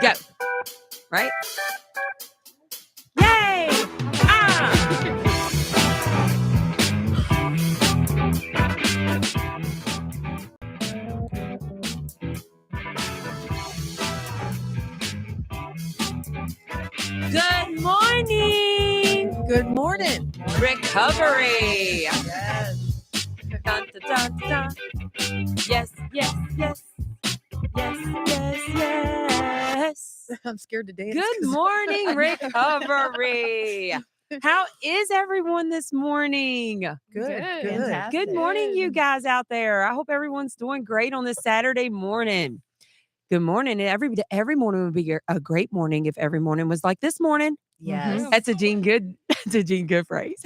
Go. Right? Yay! Ah! Good morning. Good morning. Recovery. Yes. Dun, dun, dun, dun. Yes, yes, yes. Yes, yes, yes. I'm scared to dance. Good 'cause- morning, recovery. How is everyone this morning? Good. Good morning, you guys out there. I hope everyone's doing great on this Saturday morning. Good morning. And every morning would be a great morning if every morning was like this morning. Yes. That's a Gene Good. That's a Gene Good phrase.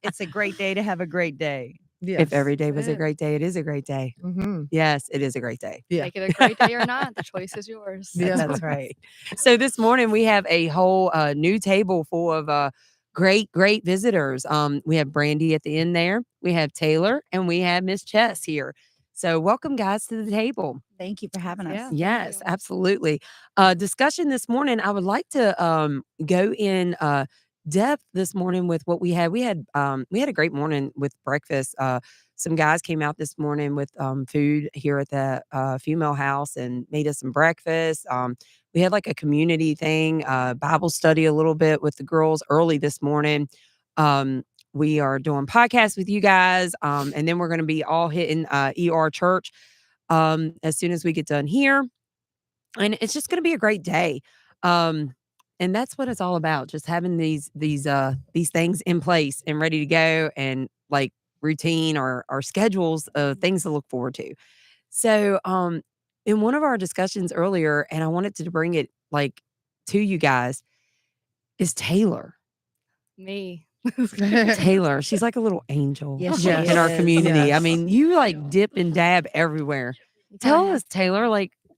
It's a great day to have a great day. Yes. If every day was a great day, it is a great day. Mm-hmm. Yes, it is a great day. Yeah. Make it a great day or not. The choice is yours. Yeah. That's right. So this morning we have a whole new table full of great visitors. We have Brandy at the end there. We have Taylor and we have Miss Chess here. So welcome, guys, to the table. Thank you for having us. Yeah. Yes, you. absolutely. Discussion this morning. I would like to go in depth this morning with what we had. We had a great morning with breakfast. Some guys came out this morning with food here at the female house and made us some breakfast. We had like a community thing, Bible study a little bit with the girls early this morning. We are doing podcasts with you guys, and then we're going to be all hitting ER Church as soon as we get done here. And it's just going to be a great day. And that's what it's all about. Just having these things in place and ready to go, and like routine or schedules of things to look forward to. So, in one of our discussions earlier, and I wanted to bring it like to you guys, is Taylor. Me. Taylor, she's like a little angel Yes, she in our is. community. I Yes. mean, you like dip and dab everywhere. Tell us, Taylor,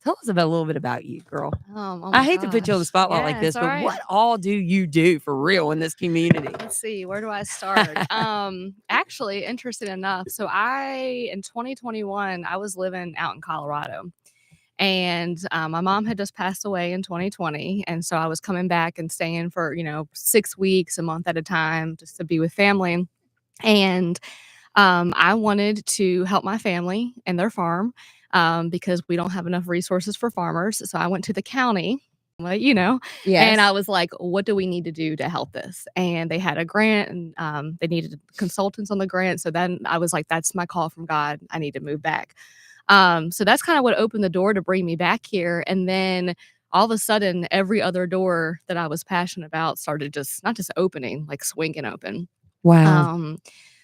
tell us about a little bit about you, girl. Oh I hate to put you on the gosh. spotlight Yeah, like this, it's but all right. what all do you do for real in this community? Let's see, where do I start? Actually, interesting enough. So in 2021, I was living out in Colorado. And my mom had just passed away in 2020. And so I was coming back and staying for, 6 weeks, a month at a time, just to be with family. And I wanted to help my family and their farm because we don't have enough resources for farmers. So I went to the county. And I was like, what do we need to do to help this? And they had a grant and they needed consultants on the grant. So then I was like, that's my call from God. I need to move back. So that's kind of what opened the door to bring me back here. And then all of a sudden, every other door that I was passionate about started just not just opening, like swinging open. Wow.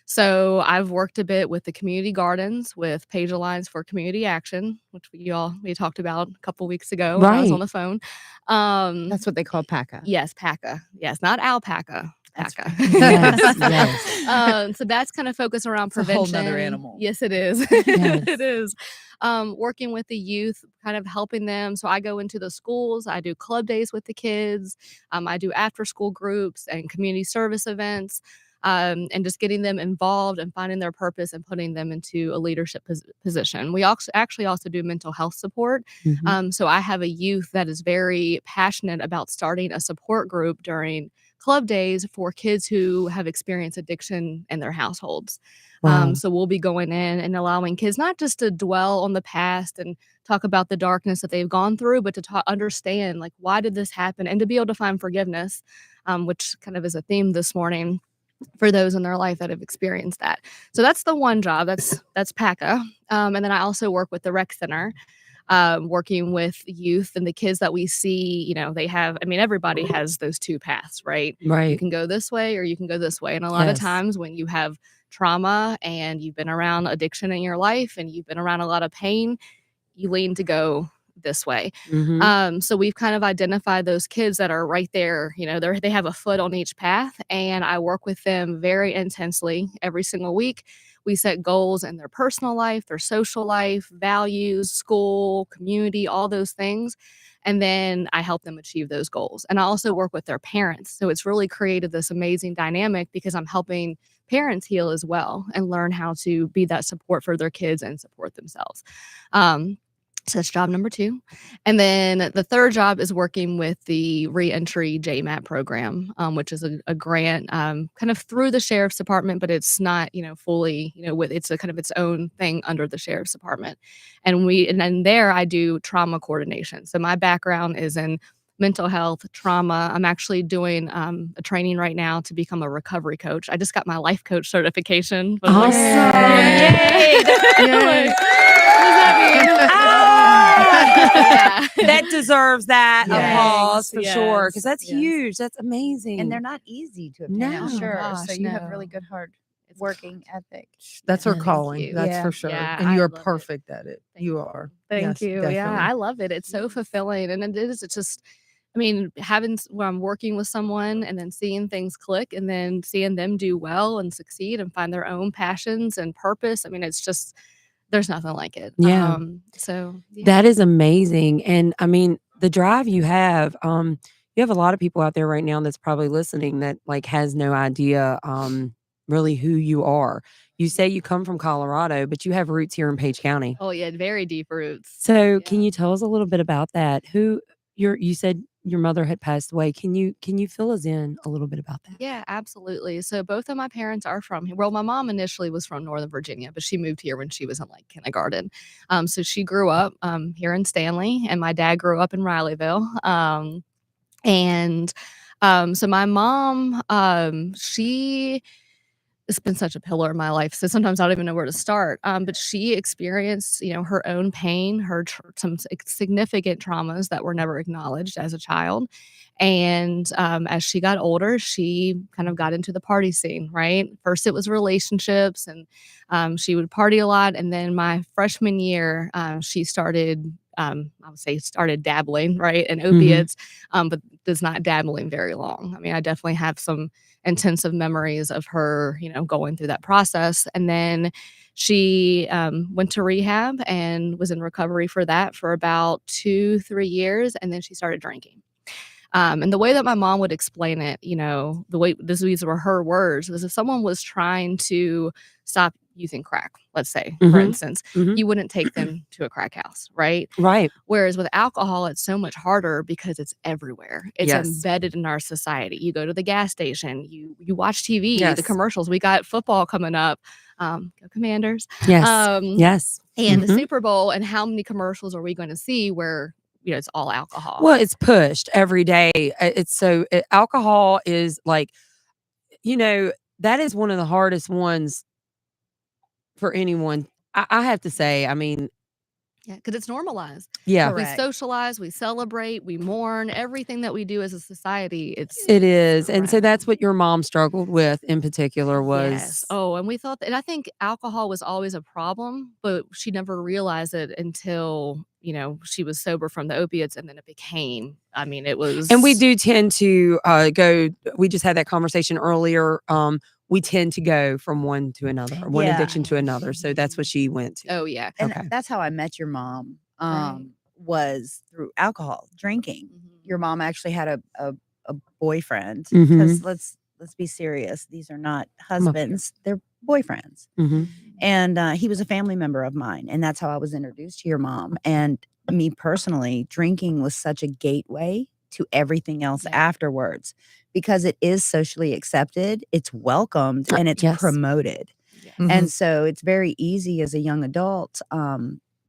So I've worked a bit with the community gardens with Page Alliance for Community Action, which we talked about a couple weeks ago when I was Right. on the phone. That's what they call PACA. Yes, PACA. Yes, not alpaca. That's PACA. Yes, yes. So that's kind of focused around It's a whole prevention. nother animal. Yes, it is. Yes. It is. Working with the youth, kind of helping them. So I go into the schools. I do club days with the kids. I do after school groups and community service events. And just getting them involved and finding their purpose and putting them into a leadership position. We actually also do mental health support. Mhm. So I have a youth that is very passionate about starting a support group during club days for kids who have experienced addiction in their households. Wow. So we'll be going in and allowing kids not just to dwell on the past and talk about the darkness that they've gone through, but to understand, like, why did this happen, and to be able to find forgiveness, which kind of is a theme this morning for those in their life that have experienced that. So that's the one job. That's PACA. And then I also work with the rec center, working with youth and the kids that we see. They have, everybody has those two paths, right? You Right. can go this way or you can go this way. And a lot of Yes. times when you have trauma and you've been around addiction in your life and you've been around a lot of pain, you lean to go this way. Mhm. So we've kind of identified those kids that are right there, they have a foot on each path, and I work with them very intensely every single week. We set goals in their personal life, their social life, values, school, community, all those things. And then I help them achieve those goals. And I also work with their parents. So it's really created this amazing dynamic because I'm helping parents heal as well and learn how to be that support for their kids and support themselves. So that's job number 2. And then the third job is working with the Reentry JMAT program, which is a grant kind of through the Sheriff's Department, but it's not, fully, it's a kind of its own thing under the Sheriff's Department. And then there I do trauma coordination. So my background is in mental health, trauma. I'm actually doing a training right now to become a recovery coach. I just got my life coach certification. Awesome. Yay. Yay. That deserves that Yes. applause for Yes. sure, because that's Yes. huge. That's amazing. And they're not easy to obtain, No. I'm sure. Gosh, So you have no. really good hard It's working ethic. That's her Thank calling. you. That's Yeah. for sure. Yeah, and I you are love it. perfect at it. Thank You you. are. Thank Yes, you. Yeah, definitely. I love it. It's so fulfilling. And it's just, having where I'm working with someone and then seeing things click and then seeing them do well and succeed and find their own passions and purpose. It's just, there's nothing like it. Yeah. So yeah. That is amazing. And the drive you have a lot of people out there right now that's probably listening that like has no idea really who you are. You say you come from Colorado, but you have roots here in Page County. Oh yeah, very deep roots. So can Yeah. you tell us a little bit about that? You said your mother had passed away. Can you fill us in a little bit about that? Yeah, absolutely. So both of my parents are from here. Well, my mom initially was from Northern Virginia, but she moved here when she was in like kindergarten. So she grew up here in Stanley, and my dad grew up in Rileyville. And so my mom, she has been such a pillar in my life. So sometimes I don't even know where to start. But she experienced, her own pain, some significant traumas that were never acknowledged as a child. And as she got older, she kind of got into the party scene, right? First, it was relationships, and she would party a lot. And then my freshman year, she started, I would say, started dabbling, right, in opiates, but does not dabbling very long. I definitely have some intensive memories of her, going through that process. And then she went to rehab and was in recovery for that for about 2-3 years. And then she started drinking. And the way that my mom would explain it, the way these were her words, was if someone was trying to stop using crack, let's say, for Mhm. instance, Mhm. you wouldn't take them to a crack house, right? Right. Whereas with alcohol, it's so much harder because it's everywhere. It's Yes. embedded in our society. You go to the gas station, you watch TV, the Yes. commercials. We got football coming up. Go Commanders. Yes. Um, Yes. And the Mhm. Super Bowl, and how many commercials are we going to see where it's all alcohol? Well, it's pushed every day. Alcohol is like, that is one of the hardest ones for anyone. I have to say, Yeah, because it's normalized. yeah, We Correct. socialize, we celebrate, we mourn. Everything that we do as a society, it's it is. And so correct. that's what your mom struggled with in particular was. Yes. Oh, and we thought that, and I think alcohol was always a problem, but she never realized it until, she was sober from the opiates, and then it became, it was. And we do tend to we just had that conversation earlier. We tend to go from one to another, one Yeah. addiction to another. So that's what she went to. Oh, yeah. And Okay. that's how I met your mom. Right. Was through alcohol, drinking. Mhm. Your mom actually had a boyfriend. Mhm. Because let's be serious. These are not husbands; they're boyfriends. Mhm. And he was a family member of mine, and that's how I was introduced to your mom. And me personally, drinking was such a gateway to everything else Yeah. afterwards, because it is socially accepted, it's welcomed, and it's Yes. promoted. Yeah. Mhm. And so it's very easy as a young adult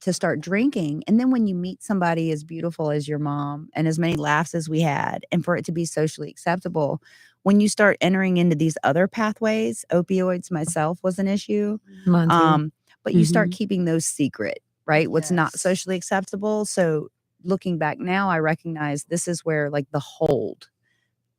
to start drinking. And then when you meet somebody as beautiful as your mom and as many laughs as we had, and for it to be socially acceptable, when you start entering into these other pathways, opioids myself was an issue. Mine too. But you start Mhm. keeping those secret, right? What's not Yes. socially acceptable. So looking back now, I recognize this is where like the hold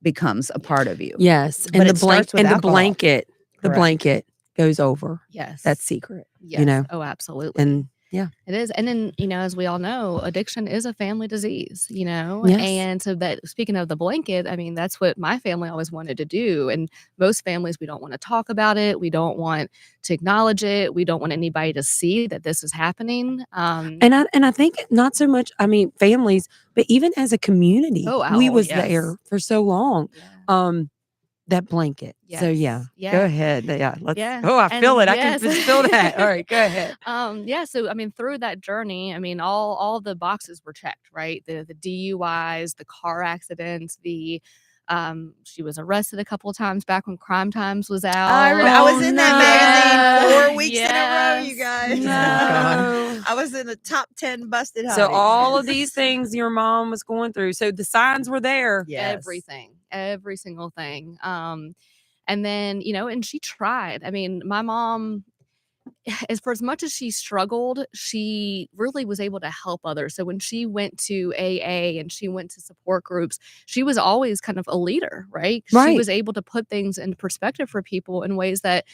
becomes a part of you. Yes. But And it starts with and the alcohol. blanket, Correct. goes over. Yes. That's secret. Yes. know? Oh, absolutely. And Yeah. It is. And then, as we all know, addiction is a family disease, Yes. and so that, speaking of the blanket, I mean, that's what my family always wanted to do. And most families, we don't want to talk about it. We don't want to acknowledge it. We don't want anybody to see that this is happening. And I think not so much, I mean, families, but even as a community, we was yes. there for so long. Yeah. That blanket. So yeah, Yes. go Yeah. ahead. Yeah, let's. Yeah. Oh, I feel And it. I can yes. just feel that. All right, go ahead. Yeah, so I mean, through that journey, I mean, all the boxes were checked, right? The DUIs, the car accidents, she was arrested a couple of times back when Crime Times was out. I was Oh, in that magazine no. 4 weeks in a row, you guys. No. I was in the top 10 busted So hotties. all of these things your mom was going through. So the signs were there. Yes. Everything, every single thing. And then, and she tried. I mean, my mom, for as much as she struggled, she really was able to help others. So when she went to AA and she went to support groups, she was always kind of a leader, right? She Right. was able to put things into perspective for people in ways that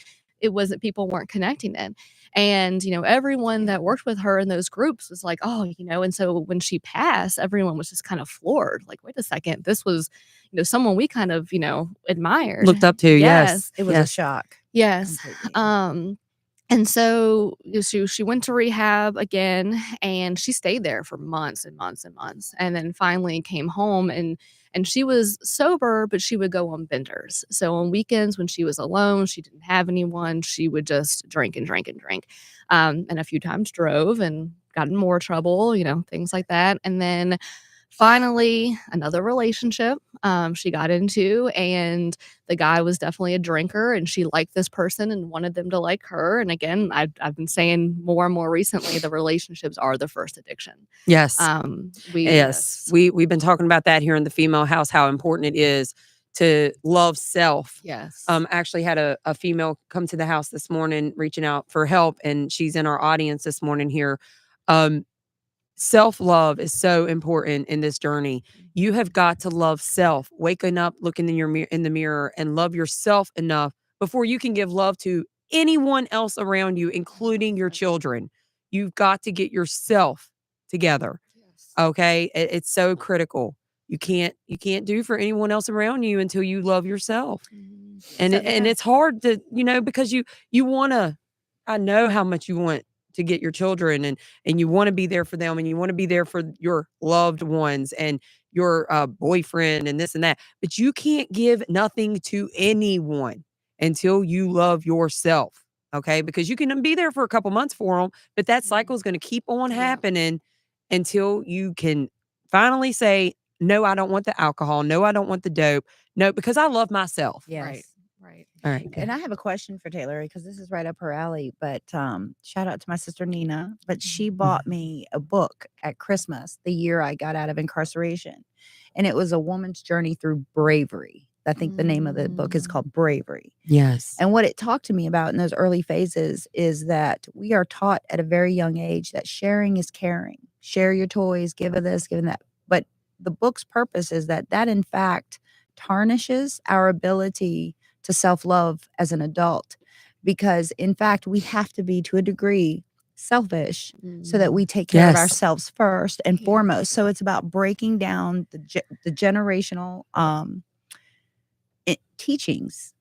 people weren't connecting in. And, everyone that worked with her in those groups was like, oh, and so when she passed, everyone was just kind of floored. Like, wait a second, this was, someone we kind of, admired. Looked up to. Yes. It was a shock. Yes. Completely. And so she went to rehab again, and she stayed there for months and months and months, and then finally came home, and she was sober, but she would go on benders. So on weekends when she was alone, she didn't have anyone, she would just drink and drink and drink, and a few times drove and got in more trouble, things like that. And then finally, another relationship she got into, and the guy was definitely a drinker, and she liked this person and wanted them to like her. And again, I've been saying more and more recently, the relationships are the first addiction. Yes. Yes. We've been talking about that here in the Female House, how important it is to love self. Yes. Actually had a female come to the house this morning reaching out for help, and she's in our audience this morning here. Self-love is so important in this journey. You have got to love self. Waking up, looking in the mirror, and love yourself enough before you can give love to anyone else around you, including your children. You've got to get yourself together. Yes. Okay? It's so critical. You can't do for anyone else around you until you love yourself. And it's hard to, because you want to, I know how much you want to get your children, and you want to be there for them, and you want to be there for your loved ones and your boyfriend and this and that, but you can't give nothing to anyone until you love yourself. Okay? Because you can be there for a couple months for them, but that cycle is going to keep on happening until you can finally say, no, I don't want the alcohol. No, I don't want the dope. No, because I love myself. Yes. Right. All right. And I have a question for Taylor because this is right up her alley. But shout out to my sister Nina. But she bought me a book at Christmas the year I got out of incarceration. And it was a woman's journey through bravery. I think the name of the book is called Bravery. Yes. And what it talked to me about in those early phases is that we are taught at a very young age that sharing is caring. Share your toys, give of this, give that. But the book's purpose is that in fact tarnishes our ability to self-love as an adult, because in fact we have to be to a degree selfish so that we take care of ourselves first and foremost. So it's about breaking down the generational teachings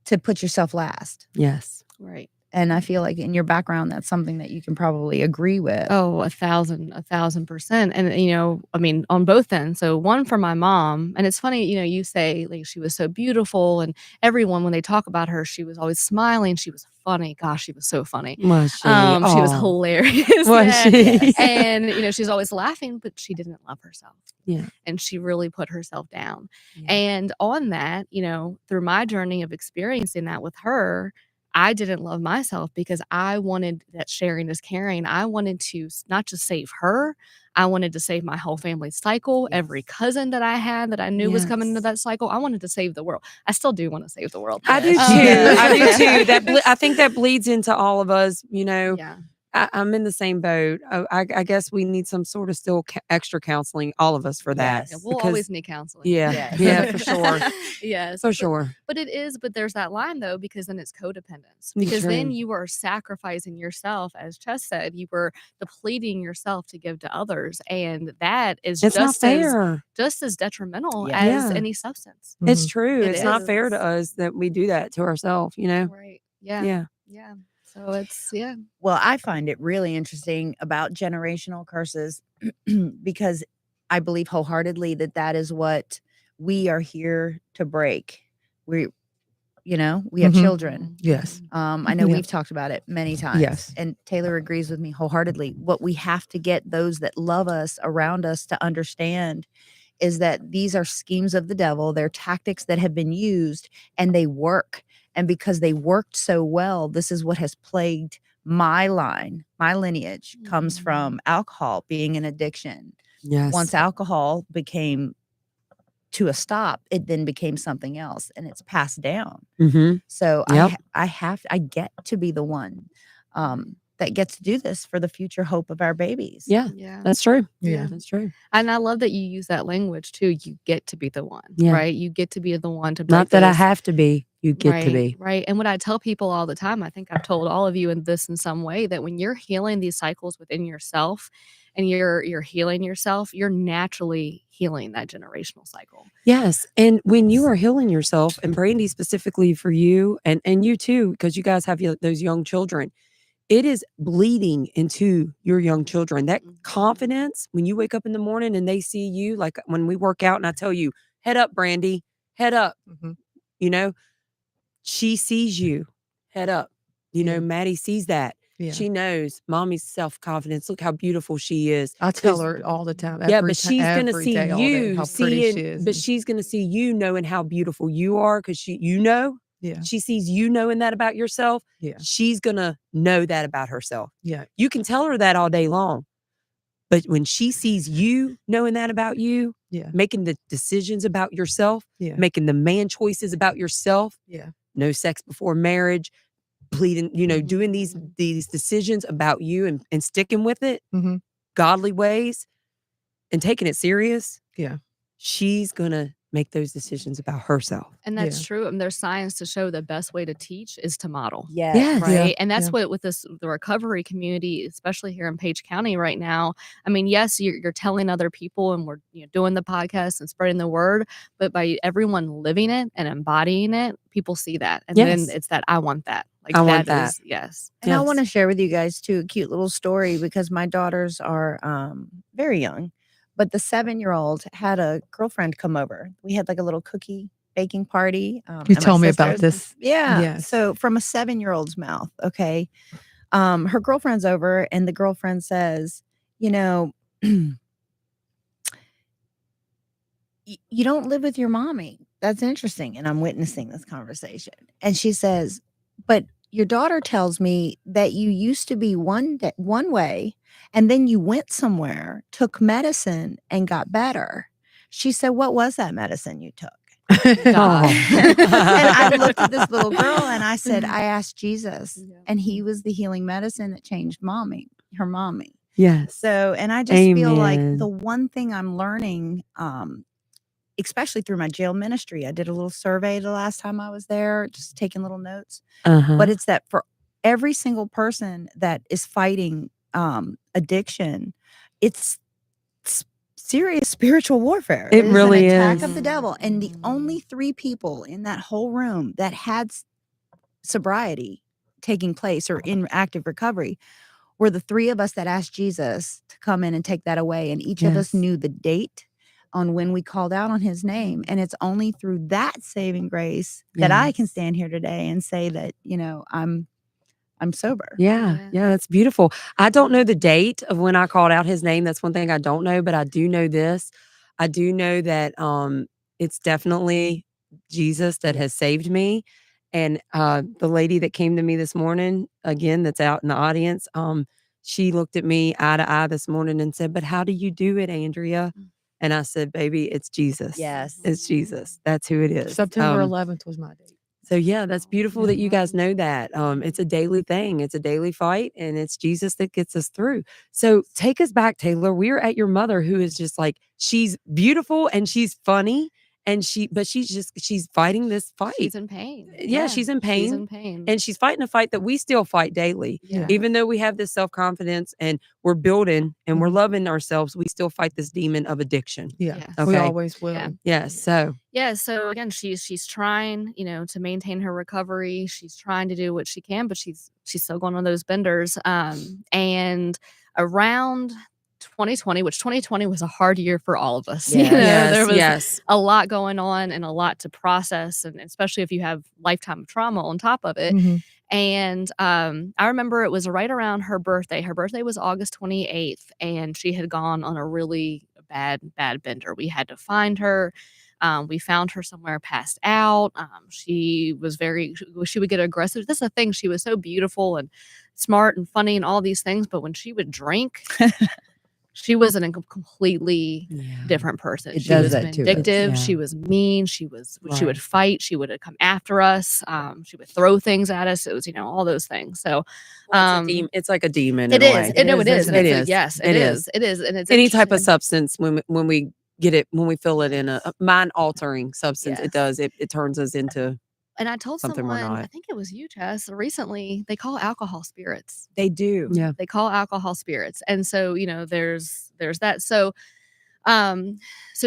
to put yourself last. Yes. Right. And I feel like in your background, that's something that you can probably agree with. Oh, 1,000%. And, I mean, on both ends. So one for my mom, and it's funny, you say like she was so beautiful, and everyone, when they talk about her, she was always smiling. She was funny. Gosh, she was so funny. Was she? She was hilarious. Was she? And, she's always laughing, but she didn't love herself. Yeah. And she really put herself down. Yeah. And on that, through my journey of experiencing that with her, I didn't love myself because I wanted that sharing is caring. I wanted to not just save her, I wanted to save my whole family cycle, every cousin that I had that I knew was coming into that cycle. I wanted to save the world. I still do want to save the world. I do too. I do too. I think that bleeds into all of us, Yeah. I'm in the same boat. I guess we need some sort of still extra counseling, all of us, for that. Yeah, we'll because always need counseling. yeah, Yes. yeah, for sure, Yes. for sure. But there's that line though, because then it's codependence. Mm, Because then true. you are sacrificing yourself, as Chess said, you were depleting yourself to give to others. And that is It's not just as fair. detrimental Yeah. as Yeah. any substance. It's Mhm. true. It It's not fair is. to us that we do that to ourselves, you know? Right. Yeah. Yeah. Yeah. So it's yeah. Well, I find it really interesting about generational curses because I believe wholeheartedly that that is what we are here to break. We, we have Mhm. children. Yes. I know Yeah. we've talked about it many times. Yes. And Taylor agrees with me wholeheartedly. What we have to get those that love us around us to understand is that these are schemes of the devil. They're tactics that have been used and they work. And because they worked so well, this is what has plagued my line. My lineage comes from alcohol being an addiction. Yes. Once alcohol became to a stop, it then became something else and it's passed down. Mm-hmm. So Yep. I get to be the one that gets to do this for the future hope of our babies. Yeah. Yeah. That's true. Yeah. That's true. And I love that you use that language too. You get to be the one, Yeah. right? You get to be the one to break Not that I this. have to be. You get to be. Right. And what I tell people all the time, I think I've told all of you in this in some way, that when you're healing these cycles within yourself and you're healing yourself, you're naturally healing that generational cycle. Yes. And when you are healing yourself, and Brandy specifically for you and you too, because you guys have those young children, it is bleeding into your young children. That Mhm. confidence, when you wake up in the morning and they see you, like when we work out and I tell you, head up, Brandy, head up, Mhm. you know, she sees you, head up. You know, Yeah. Maddie sees that. Yeah. She knows mommy's self-confidence. Look how beautiful she is. I tell 'Cause- her all the time. Yeah, every but ti- she's gonna every see day, all day, you how pretty seeing, she is. but she's gonna see you knowing how beautiful you are because Yeah. she sees you knowing that about yourself. Yeah. She's gonna know that about herself. Yeah. You can tell her that all day long, but when she sees you knowing that about you, Yeah. making the decisions about yourself, Yeah. making the man choices about yourself, Yeah. no sex before marriage, pleading, doing these decisions about you and sticking with it, Mhm. godly ways, and taking it serious. Yeah. She's gonna make those decisions about herself. And that's Yeah. true. And there's science to show the best way to teach is to model. Yes. Yes. Right. Yeah, And that's yeah. what with the recovery community, especially here in Page County right now. I mean, yes, you're telling other people and we're doing the podcast and spreading the word, but by everyone living it and embodying it, people see that. And Yes. then it's that I want that. Like I want that. is yes. And I Yes. want to share with you guys too a cute little story because my daughters are very young, but the 7-year-old had a girlfriend come over. We had like a little cookie baking party. You and my told me about sisters- this. Yeah. Yes. So from a 7-year-old's mouth, okay. Her girlfriend's over and the girlfriend says, you don't live with your mommy. That's interesting. And I'm witnessing this conversation. And she says, but your daughter tells me that you used to be one way and then you went somewhere, took medicine and got better. She said, what was that medicine you took? God. And I looked at this little girl and I said, I asked Jesus Yeah. and he was the healing medicine that changed her mommy. Yes. So, and I just feel like Amen. the one thing I'm learning, especially through my jail ministry, I did a little survey the last time I was there, just taking little notes. Uh-huh. But it's that for every single person that is fighting addiction, it's serious spiritual warfare. It is really an attack is. of the devil. And the only 3 people in that whole room that had sobriety taking place or in active recovery were the 3 of us that asked Jesus to come in and take that away. And each of us Yes. knew the date on when we called out on his name. And it's only through that saving grace that I can Yes. stand here today and say that, I'm sober. Yeah, that's beautiful. I don't know the date of when I called out his name. That's one thing I don't know, but I do know this. I do know that it's definitely Jesus that has saved me. And the lady that came to me this morning, again, that's out in the audience, she looked at me eye to eye this morning and said, "But how do you do it, Andrea?" And I said, "Baby, it's Jesus. Yes. It's Jesus. That's who it is." September 11th was my date. So yeah, that's beautiful that you guys Mhm. know that. It's a daily thing. It's a daily fight, and it's Jesus that gets us through. So take us back, Taylor. We're at your mother, who is just like she's beautiful and she's funny, and she's fighting this fight. She's in pain. Yeah, she's in She's pain, in pain. and she's fighting a fight that we still fight daily. Yeah. Even though we have this self-confidence and we're building and we're Mhm. loving ourselves, we still fight this demon of addiction. Yeah. Yes. We Okay. always will. Yeah. Yes. So Yeah, so again, she's trying, to maintain her recovery. She's trying to do what she can, but she's still going on those benders. And around 2020, which 2020 was a hard year for all of us. Yeah. There yes, was yes. a lot going on and a lot to process, and especially if you have lifetime of trauma on top of it. Mhm. And I remember it was right around her birthday. Her birthday was August 28th, and she had gone on a really bad bender. We had to find her. We found her somewhere passed out. She would get aggressive. This is the thing. She was so beautiful and smart and funny and all these things. But when she would drink, she was a completely Yeah. different person. It She does was that to us. vindictive. Yeah. She was mean. She Right. would fight. She would come after us. She would throw things at us. It was, all those things. So, It's like a demon it in a is. way. No, it is. isn't And It it's is. yes, It it is. is. It is. And it's Any type of interesting. substance when we get it, when we feel it in a mind altering substance, Yes. it does. It turns us into And I told something we're someone, I not. think it was you, Jess, recently, they call alcohol spirits. They do. Yeah. They call alcohol spirits. And so, there's that. So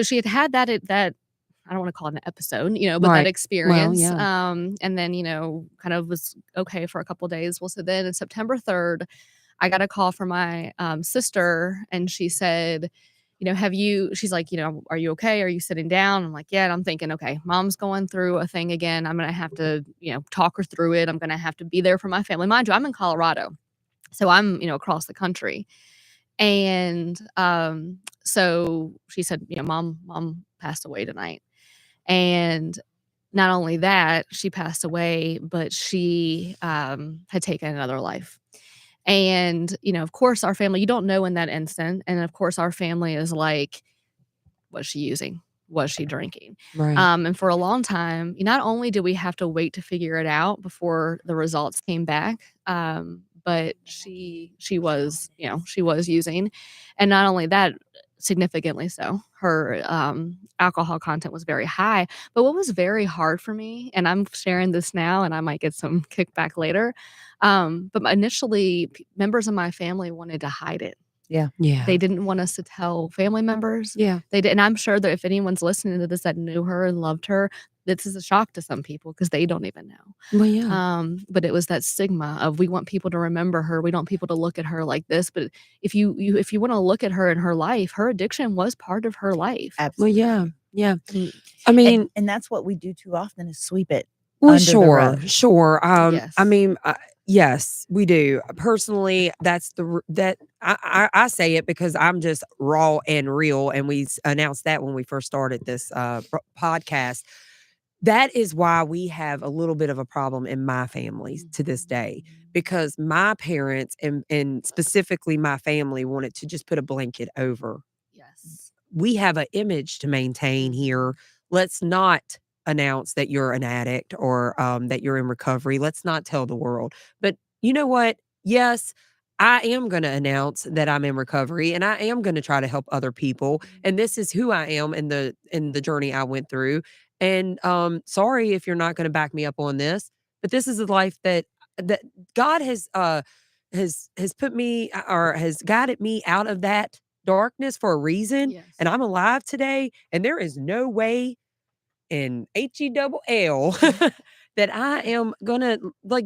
she had that I don't want to call it an episode, but Right. that experience. yeah. And then, kind of was okay for a couple days. Well, so then on September 3rd, I got a call from my sister, and she said, she's like, are you okay? Are you sitting down? I'm like, yeah. And I'm thinking, okay, mom's going through a thing again. I'm going to have to, talk her through it. I'm going to have to be there for my family. Mind you, I'm in Colorado. So I'm, across the country. And so she said, mom passed away tonight. And not only that, she passed away, but she had taken another life. And, of course, our family, you don't know in that instant. And of course, our family is like, was she using? Was she drinking? Right. And for a long time, not only did we have to wait to figure it out before the results came back, but she was, she was using. And not only that, significantly so. Her alcohol content was very high. But what was very hard for me, and I'm sharing this now, and I might get some kickback later, but initially, members of my family wanted to hide it. yeah. They didn't want us to tell family members. Yeah. They did, and I'm sure that if anyone's listening to this that knew her and loved her, this is a shock to some people because they don't even know. Well, yeah. But it was that stigma of we want people to remember her. We don't want people to look at her like this. But if you want to look at her in her life, her addiction was part of her life. Well, Absolutely. yeah. Yeah. Mm. I mean, And that's what we do too often is sweep it. well, under the sure, rug. sure. I Yes. mean, yes, we do. Personally, that's that I say it because I'm just raw and real, and we announced that when we first started this podcast. That is why we have a little bit of a problem in my family to this day, because my parents and specifically my family wanted to just put a blanket over. Yes. We have an image to maintain here. Let's not announce that you're an addict or that you're in recovery. Let's not tell the world. But you know what? Yes, I am going to announce that I'm in recovery, and I am going to try to help other people. And this is who I am in the journey I went through. And sorry if you're not going to back me up on this, but this is a life that God has put me or has guided me out of that darkness for a reason. Yes. And I'm alive today, and there is no way in HELL that I am gonna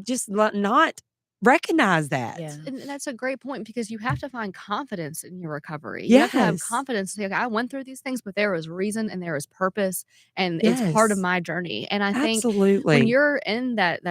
just not recognize that. Yeah. And that's a great point because you have to find confidence in your recovery. You have to have Yes. confidence to say, okay, I went through these things, but there was reason and there was purpose, and it's part of Yes. my journey. And I think when Absolutely. you're in that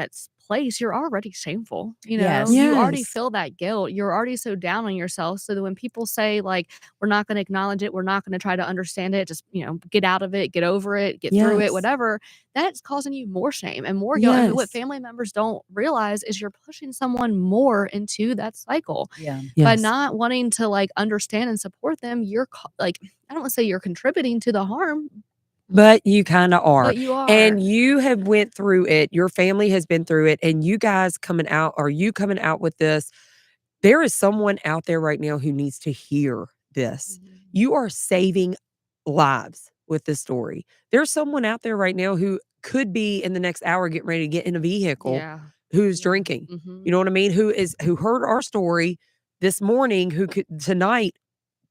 place, you're already shameful. Yes. You already Yes. feel that guilt. You're already so down on yourself. So that when people say like, we're not going to acknowledge it, we're not going to try to understand it, just get out of it, get over it, get through it, Yes. whatever, that's causing you more shame and more guilt. And what Yes. family members don't realize is you're pushing someone more into that cycle. Yeah. By Yes. not wanting to like understand and support them, you're I don't want to say you're contributing to the harm, but you kind of are. But you are. And you have went through it. Your family has been through it. And you guys coming out, are you coming out with this? There is someone out there right now who needs to hear this. Mhm. You are saving lives with this story. There's someone out there right now who could be in the next hour getting ready to get in a vehicle Yeah. who's Yeah. drinking. Mhm. You know what I mean? Who heard our story this morning, who could tonight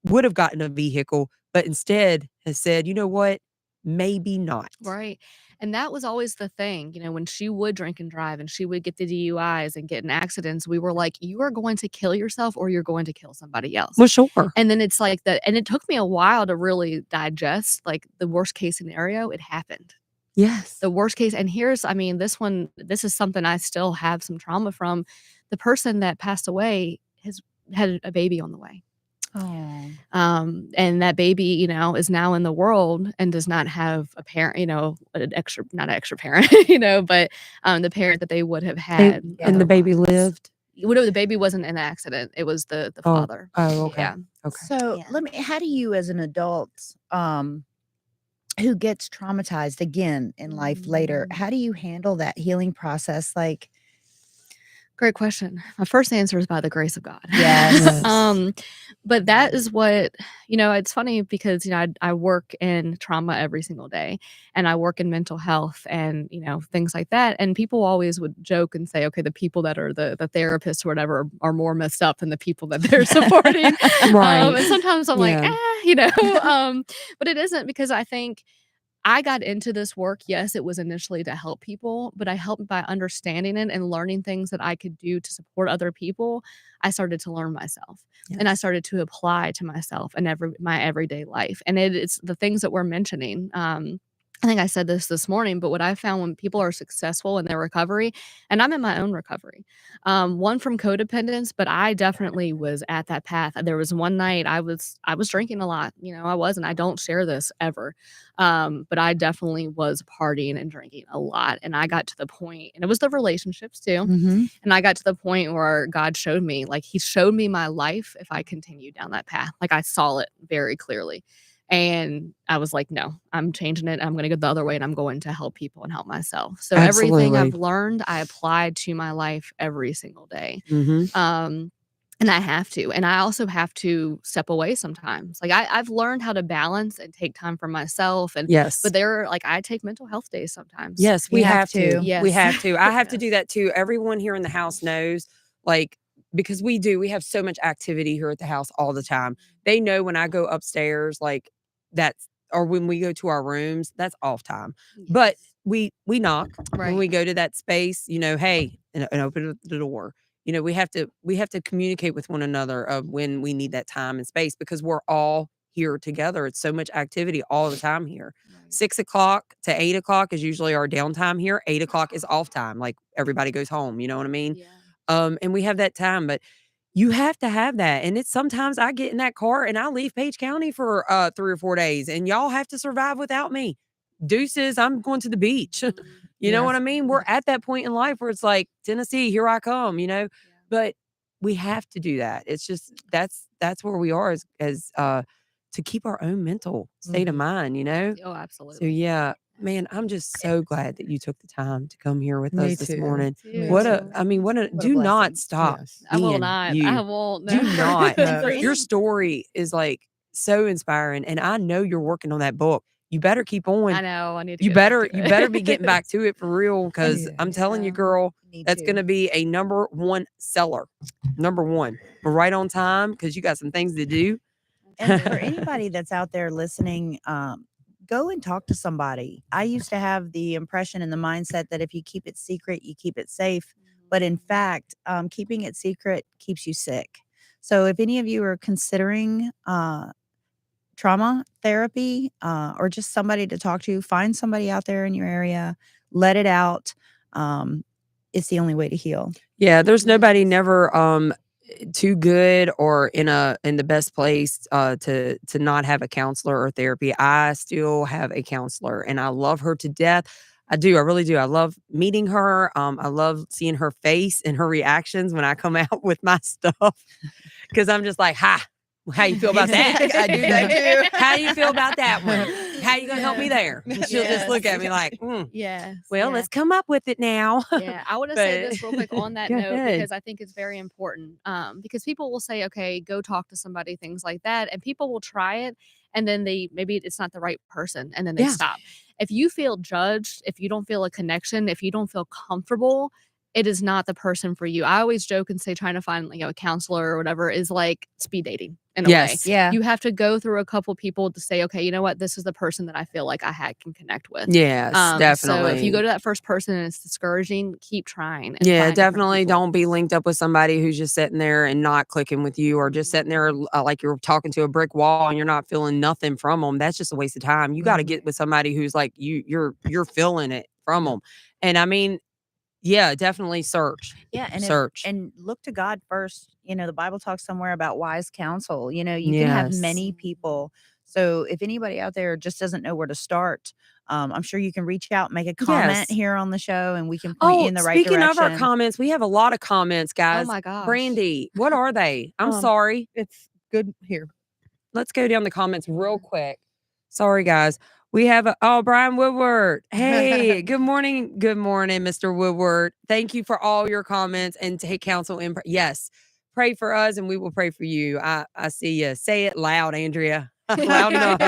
would have gotten a vehicle, but instead has said, you know what? Maybe not. Right. And that was always the thing, when she would drink and drive and she would get the DUIs and get in accidents, we were like, you are going to kill yourself or you're going to kill somebody else. Well, sure. And then it's like that. And it took me a while to really digest like the worst case scenario. It happened. Yes. The worst case. And this is something I still have some trauma from. The person that passed away has had a baby on the way. Oh. And that baby, is now in the world and does not have a parent, not an extra parent, but the parent that they would have had. And the baby otherwise. lived. No, the baby wasn't in the accident. It was the Oh. father. Oh, okay. Yeah. Okay. So Yeah. how do you as an adult who gets traumatized again in life later, how do you handle that healing process? Like, Great question. My first answer is by the grace of God. Yes. But that is what, it's funny because, I work in trauma every single day and I work in mental health and, things like that. And people always would joke and say, okay, the people that are the therapists or whatever are more messed up than the people that they're supporting. Right. And sometimes I'm Yeah. like, but it isn't because I think I got into this work. Yes, it was initially to help people, but I helped by understanding it and learning things that I could do to support other people. I started to learn myself and I started to apply to myself and my everyday life. And it's the things that we're mentioning. I think I said this morning, but what I found when people are successful in their recovery, and I'm in my own recovery, one from codependence, but I definitely was at that path. There was one night I was drinking a lot, and I don't share this ever. But I definitely was partying and drinking a lot. And I got to the point, and it was the relationships too. mhm. And I got to the point where God showed me, like he showed me my life if I continued down that path. Like I saw it very clearly. And I was like, no, I'm changing it. I'm going to go the other way and I'm going to help people and help myself. So everything I've Absolutely. learned, I applied to my life every single day. Mm-hmm. And I have to. And I also have to step away sometimes. Like I've learned how to balance and take time for myself. Yes. But I take mental health days sometimes. Yes, we You have have to. to. Yes. We have to. I have to Yes. do that too. Everyone here in the house knows, like, because we have so much activity here at the house all the time. They know when I go upstairs, like that's, or when we go to our rooms, that's off time. But we knock when Right. we go to that space, hey, and open the door. We have to communicate with one another of when we need that time and space because we're all here together. It's so much activity all the time here. 6 o'clock to 8 o'clock is usually our downtime here. 8 o'clock is off time. Like everybody goes home. You know what I mean? Yeah. And we have that time, but you have to have that. And it's sometimes I get in that car and I leave Page County for 3 or 4 days and y'all have to survive without me. Deuces, I'm going to the beach. You know Yeah. what I mean? We're at that point in life where it's like, Tennessee, here I come, but we have to do that. It's just, that's where we are as to keep our own mental state of Mhm. mind, Oh, So absolutely. yeah, man, I'm just so glad that you took the time to come here with Me us this too. morning. Too. What a too. what a What a do not blessing. stop Yes. I will being not. you. I won't. Do No. not. No. Your story is like so inspiring and I know you're working on that book. You better keep on. I know. I need to You get back better to you it. better be getting back to it for real because Yeah. I'm telling you, Yeah. girl, Need that's to. going to be a number one seller. Number one. We're right on time because you got some things to do. And for anybody that's out there listening, go and talk to somebody. I used to have the impression and the mindset that if you keep it secret, you keep it safe. But in fact, keeping it secret keeps you sick. So if any of you are considering trauma therapy or just somebody to talk to, find somebody out there in your area, let it out. It's the only way to heal. Yeah, there's nobody never too good or in the best place to not have a counselor or therapy. I still have a counselor and I love her to death. I do. I really do. I love meeting her. I love seeing her face and her reactions when I come out with my stuff because I'm just like, ha, how you feel about that? I do that too. How do you feel about that one? how you gonna help me there? And she'll just look at me like, Yes. well, yeah. let's come up with it now. Yeah, I want to say But- this real quick on that Go note ahead. because I think it's very important. Because people will say, "Okay, go talk to somebody," things like that, and people will try it, and then maybe it's not the right person, and then they Yeah. stop. If you feel judged, if you don't feel a connection, if you don't feel comfortable, it is not the person for you. I always joke and say trying to find a counselor or whatever is like speed dating in a way. Yes. Yeah. You have to go through a couple people to say, okay, you know what, this is the person that I feel like can connect with. Yes, definitely. So if you go to that first person and it's discouraging, keep trying. And Yeah, find different definitely people. don't be linked up with somebody who's just sitting there and not clicking with you, or just sitting there like you're talking to a brick wall and you're not feeling nothing from them. That's just a waste of time. You got to get with somebody who's like you're feeling it from them. And I mean, yeah, definitely search. Yeah, and Search. and look to God first. The Bible talks somewhere about wise counsel. You can have Yes. many people. So if anybody out there just doesn't know where to start, I'm sure you can reach out, make a comment Yes. here on the show, and we can point you Oh, in the right speaking direction. of our comments, we have a lot of comments, guys. Oh my gosh. Brandy, what are they? I'm Um, sorry. It's good here. Let's go down the comments real quick. Sorry, guys. We have Brian Woodward. Hey, good morning. Good morning, Mr. Woodward. Thank you for all your comments and take counsel in. Yes, pray for us and we will pray for you. I see you. Say it loud, Andrea. Loud enough.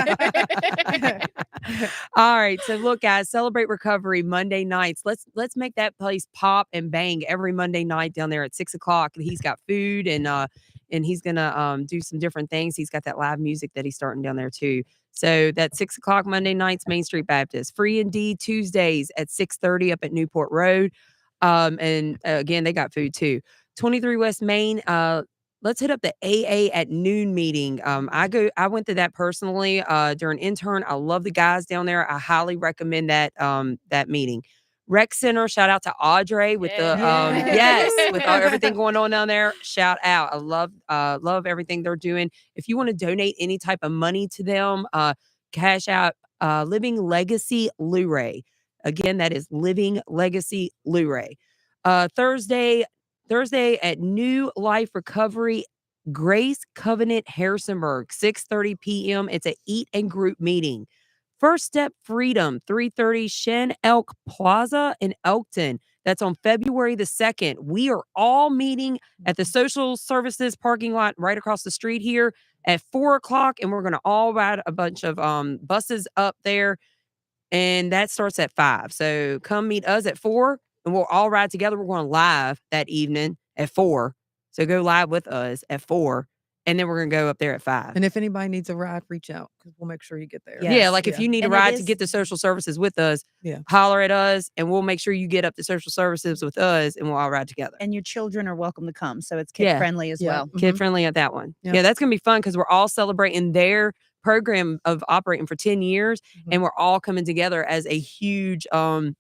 All right. So look, guys, Celebrate Recovery Monday nights. Let's make that place pop and bang every Monday night down there at 6:00. He's got food and he's gonna do some different things. He's got that live music that he's starting down there too. So that's 6:00 Monday nights, Main Street Baptist. Free Indeed Tuesdays at 6:30 up at Newport Road. And again, they got food too. 23 West Main. Let's hit up the AA at noon meeting. I went to that personally during intern. I love the guys down there. I highly recommend that meeting. Rec Center, shout out to Audrey with the with everything going on down there. Shout out. I love everything they're doing. If you want to donate any type of money to them, cash out Living Legacy Luray. Again, that is Living Legacy Luray. Thursday at New Life Recovery, Grace Covenant Harrisonburg, 6:30 p.m. It's a eat and group meeting. First Step Freedom, 3:30 Shen Elk Plaza in Elkton. That's on February the 2nd. We are all meeting at the social services parking lot right across the street here at 4:00, and we're going to all ride a bunch of buses up there, and that starts at 5. So come meet us at 4, and we'll all ride together. We're going live that evening at 4. So go live with us at 4. And then we're going to go up there at 5. And if anybody needs a ride, reach out because we'll make sure you get there. Yeah. Yeah, like if you need a And it ride to is- get to social services with us, Yeah. holler at us and we'll make sure you get up to social services with us and we'll all ride together. And your children are welcome to come. So it's kid Yeah. friendly as Yeah. well. Kid friendly at that one. Yeah. Yeah, that's going to be fun because we're all celebrating their program of operating for 10 years and we're all coming together as a huge,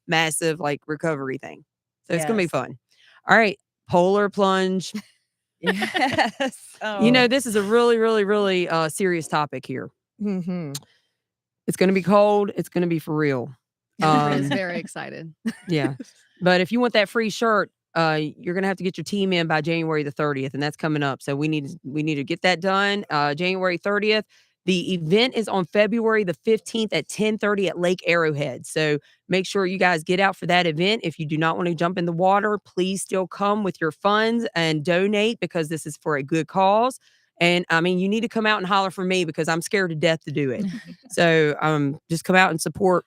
massive like recovery thing. So it's going to be Yes. fun. All right. Polar plunge. Yes. You know, this is a really, really, really serious topic here. Mm-hmm. It's going to be cold. It's going to be for real. Everybody's very excited. Yeah. But if you want that free shirt, you're going to have to get your team in by January the 30th, and that's coming up. So we need to get that done. January 30th. The event is on February the 15th at 10:30 at Lake Arrowhead. So make sure you guys get out for that event. If you do not want to jump in the water, please still come with your funds and donate because this is for a good cause. And I mean, you need to come out and holler for me because I'm scared to death to do it. So just come out and support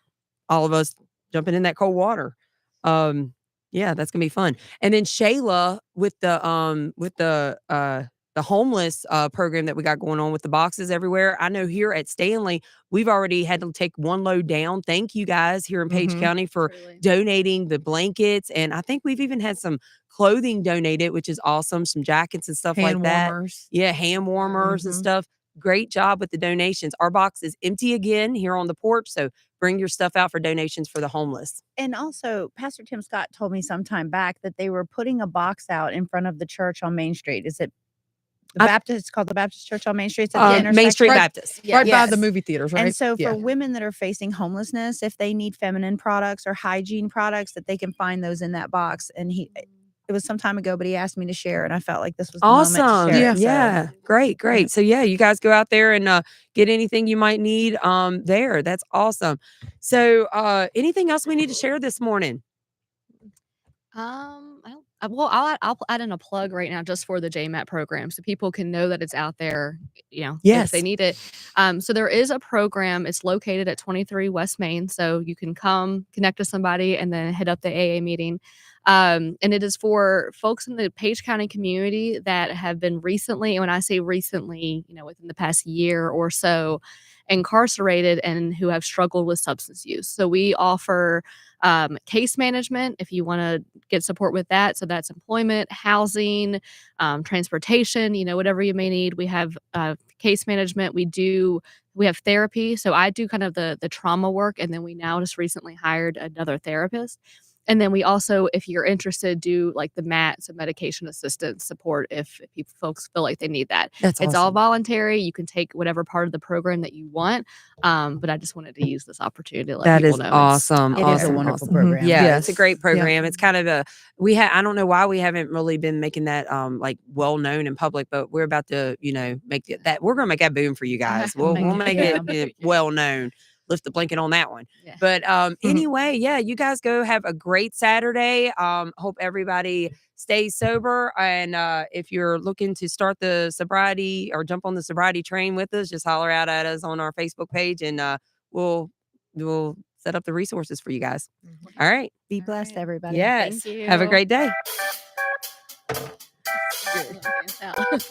all of us jumping in that cold water. Yeah, that's gonna be fun. And then Shayla with the homeless program that we got going on with the boxes everywhere. I know here at Stanley, we've already had to take one load down. Thank you guys here in Page Mhm. County for Truly. donating the blankets. And I think we've even had some clothing donated, which is awesome. Some jackets and stuff Hand like that. warmers. Yeah, hand warmers and Mhm. stuff. Great job with the donations. Our box is empty again here on the porch. So bring your stuff out for donations for the homeless. And also, Pastor Tim Scott told me some time back that they were putting a box out in front of the church on Main Street. Is it the Baptist? It's called the Baptist Church on Main Street. It's at the intersection. Main Street Right. Baptist. Yeah. Right by the Yes. movie theaters, right? And so for Yeah. women that are facing homelessness, if they need feminine products or hygiene products, that they can find those in that box. And it was some time ago, but he asked me to share, and I felt like this was the moment to Awesome. share Yeah. it. So, Yeah. Great, great. So yeah, you guys go out there and get anything you might need there. That's awesome. So anything else we need to share this morning? Well, I'll add in a plug right now just for the JMAT program so people can know that it's out there, if Yes. they need it. So there is a program. It's located at 23 West Main. So you can come connect with somebody and then hit up the AA meeting. And it is for folks in the Page County community that have been recently, and when I say recently, within the past year or so, incarcerated and who have struggled with substance use. So we offer case management if you want to get support with that. So that's employment, housing, transportation, whatever you may need. We have case management. We have therapy. So I do kind of the trauma work, and then we now just recently hired another therapist. And then we also, if you're interested, do like the MAT, so medication assistance support if folks feel like they need that. That's It's all awesome. voluntary. You can take whatever part of the program that you want. But I just wanted to use this opportunity to let That people is know. awesome. it is a Awesome. wonderful Awesome. program. Yeah, it's a Yes. great Yeah. program. It's kind of I don't know why we haven't really been making that like well known in public, but we're about to, make that we're gonna make that boom for you guys. We'll Thank make you. it Yeah. well known. Lift the blanket on that one. Yeah. But anyway, yeah, you guys go have a great Saturday. Hope everybody stays sober. And if you're looking to start the sobriety or jump on the sobriety train with us, just holler out at us on our Facebook page, and we'll set up the resources for you guys. All right. Be All blessed, right. everybody. Yes. Thank Have a you. great day. Good.